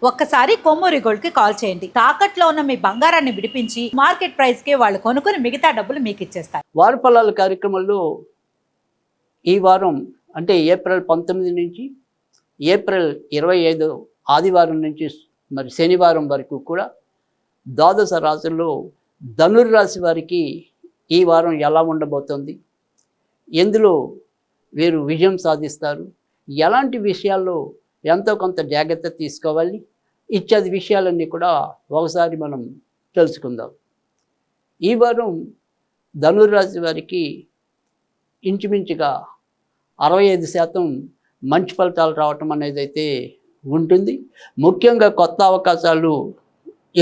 ఒక్కసారి కొమ్మూరి గోల్డ్ కి కాల్ చేయండి. తాకట్లో ఉన్న మీ బంగారాన్ని విడిపించి మార్కెట్ ప్రైస్ కి వాళ్ళు కొనుక్కుని మిగతా డబ్బులు మీకు ఇచ్చేస్తారు. వారి ఫలాల కార్యక్రమంలో ఈ వారం అంటే ఏప్రిల్ 19 నుంచి ఏప్రిల్ 25 ఆదివారం నుంచి మరి శనివారం వరకు కూడా ద్వాదశ రాశుల్లో ధనుర్రాశి వారికి ఈ వారం ఎలా ఉండబోతోంది, ఎందులో వీరు విజయం సాధిస్తారు, ఎలాంటి విషయాల్లో ఎంతో కొంత జాగ్రత్త తీసుకోవాలి, ఇత్యాది విషయాలన్నీ కూడా ఒకసారి మనం తెలుసుకుందాం. ఈ వారం ధనుర్రాశి వారికి ఇంచుమించుగా 65% మంచి ఫలితాలు రావటం అనేది అయితే ఉంటుంది. ముఖ్యంగా కొత్త అవకాశాలు,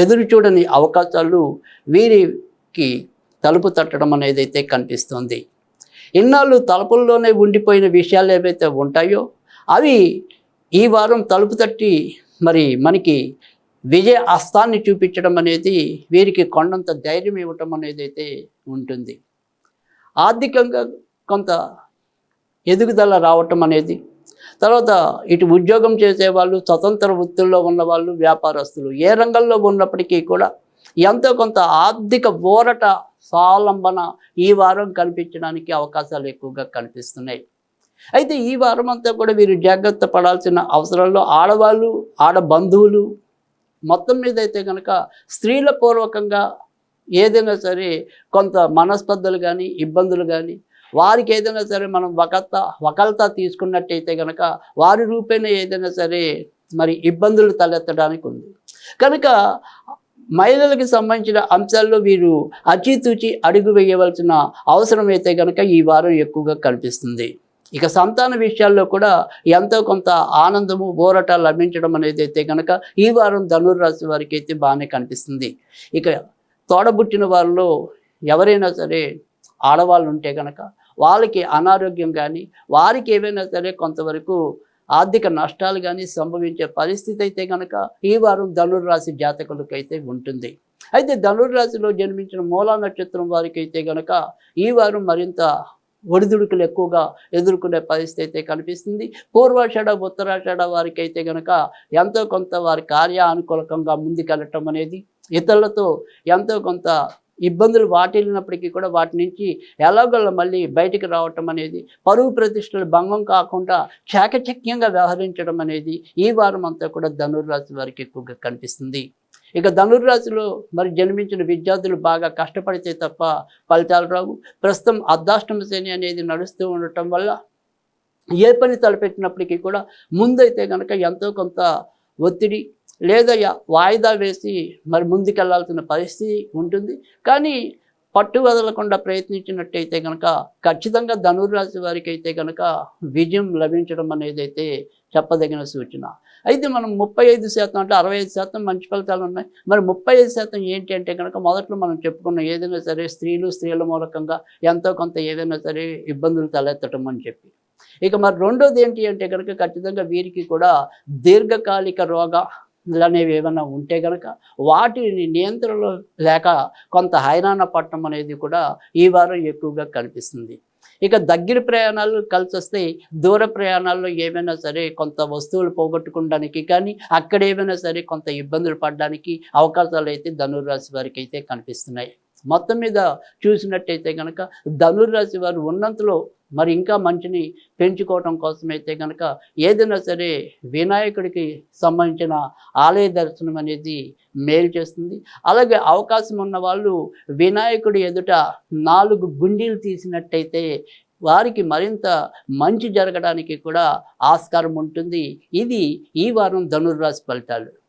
ఎదురు చూడని అవకాశాలు వీరికి తలుపు తట్టడం అనేది అయితే కనిపిస్తుంది. ఇన్నాళ్ళు తలుపుల్లోనే ఉండిపోయిన విషయాలు ఏవైతే ఉంటాయో అవి ఈ వారం తలుపు తట్టి మరి మనకి విజయ అస్తాన్ని చూపించడం అనేది వీరికి కొండంత ధైర్యం ఇవ్వటం అనేది అయితే ఉంటుంది. ఆర్థికంగా కొంత ఎదుగుదల రావటం అనేది, తర్వాత ఇటు ఉద్యోగం చేసేవాళ్ళు, స్వతంత్ర వృత్తుల్లో ఉన్నవాళ్ళు, వ్యాపారస్తులు ఏ రంగంలో ఉన్నప్పటికీ కూడా ఎంతో కొంత ఆర్థిక ఊరట స్వావలంబన ఈ వారం కనిపించడానికి అవకాశాలు ఎక్కువగా కనిపిస్తున్నాయి. అయితే ఈ వారం అంతా కూడా వీరు జాగ్రత్త పడాల్సిన అవసరంలో ఆడవాళ్ళు, ఆడ బంధువులు మొత్తం మీద అయితే కనుక స్త్రీల పూర్వకంగా ఏదైనా సరే కొంత మనస్పర్ధలు కానీ ఇబ్బందులు కానీ, వారికి ఏదైనా సరే మనం వకల్తా తీసుకున్నట్టయితే కనుక వారి రూపేణ ఏదైనా సరే మరి ఇబ్బందులు తలెత్తడానికి ఉంది. కనుక మహిళలకు సంబంధించిన అంశాల్లో వీరు అచితూచి అడుగు వేయవలసిన అవసరం అయితే కనుక ఈ వారం ఎక్కువగా కనిపిస్తుంది. ఇక సంతాన విషయాల్లో కూడా ఎంతో కొంత ఆనందము, ఊరట లభించడం అనేది అయితే కనుక ఈ వారం ధనుర్రాశి వారికి అయితే బాగానే కనిపిస్తుంది. ఇక తోడబుట్టిన వారిలో ఎవరైనా సరే ఆడవాళ్ళు ఉంటే కనుక వాళ్ళకి అనారోగ్యం కానీ, వారికి ఏవైనా సరే కొంతవరకు ఆర్థిక నష్టాలు కానీ సంభవించే పరిస్థితి అయితే కనుక ఈ వారం ధనుర్రాశి జాతకులకు అయితే ఉంటుంది. అయితే ధనుర్రాశిలో జన్మించిన మూలా నక్షత్రం వారికి అయితే కనుక ఈ వారం మరింత ఒడిదుడుకులు ఎక్కువగా ఎదుర్కొనే పరిస్థితి అయితే కనిపిస్తుంది. పూర్వాషాఢ, ఉత్తరాషాఢ వారికి అయితే కనుక ఎంతో కొంత వారి కార్యానుకూలకంగా ముందుకెళ్ళటం అనేది, ఇతరులతో ఎంతో కొంత ఇబ్బందులు వాటిల్లినప్పటికీ కూడా వాటి నుంచి ఎలాగోలా మళ్ళీ బయటికి రావటం అనేది, పరువు ప్రతిష్టలు భంగం కాకుండా చాకచక్యంగా వ్యవహరించడం అనేది ఈ వారం అంతా కూడా ధనుర్రాశి వారికి ఎక్కువగా కనిపిస్తుంది. ఇక ధనుర్రాశిలో మరి జన్మించిన విద్యార్థులు బాగా కష్టపడితే తప్ప ఫలితాలు రావు. ప్రస్తుతం అర్ధాష్టమ శని అనేది నడుస్తూ ఉండటం వల్ల ఏ పని తలపెట్టినప్పటికీ కూడా ముందైతే కనుక ఎంతో కొంత ఒత్తిడి లేదా వాయిదా వేసి మరి ముందుకెళ్లాల్సిన పరిస్థితి ఉంటుంది. కానీ పట్టు వదలకుండా ప్రయత్నించినట్టయితే కనుక ఖచ్చితంగా ధనుర్రాశి వారికి అయితే కనుక విజయం లభించడం అనేది అయితే చెప్పదగిన సూచన. అయితే మనం 35% అంటే 65% మంచి ఫలితాలు ఉన్నాయి. మరి 35% ఏంటి అంటే కనుక మొదట్లో మనం చెప్పుకున్న ఏదైనా సరే స్త్రీల మూలకంగా ఎంతో కొంత ఏదైనా సరే ఇబ్బందులు తలెత్తటం అని చెప్పి. ఇక మరి రెండోది ఏంటి అంటే కనుక ఖచ్చితంగా వీరికి కూడా దీర్ఘకాలిక అనేవి ఏమైనా ఉంటే కనుక వాటిని నియంత్రణలో లేక కొంత హైరాణ పట్టడం అనేది కూడా ఈ వారం ఎక్కువగా కనిపిస్తుంది. ఇక దగ్గర ప్రయాణాలు కలిసి వస్తే దూర ప్రయాణాల్లో ఏమైనా సరే కొంత వస్తువులు పోగొట్టుకోవడానికి కానీ, అక్కడ ఏమైనా సరే కొంత ఇబ్బందులు పడడానికి అవకాశాలు అయితే ధనుర్రాశి వారికి అయితే కనిపిస్తున్నాయి. మొత్తం మీద చూసినట్టయితే కనుక ధనుర్రాశి వారు ఉన్నంతలో మరి ఇంకా మంచిని పెంచుకోవటం కోసమైతే కనుక ఏదైనా సరే వినాయకుడికి సంబంధించిన ఆలయ దర్శనం అనేది మేలు చేస్తుంది. అలాగే అవకాశం ఉన్న వాళ్ళు వినాయకుడి ఎదుట 4 గుండీలు తీసినట్టయితే వారికి మరింత మంచి జరగడానికి కూడా ఆస్కారం ఉంటుంది. ఇది ఈ వారం ధనుర్రాశి ఫలితాలు.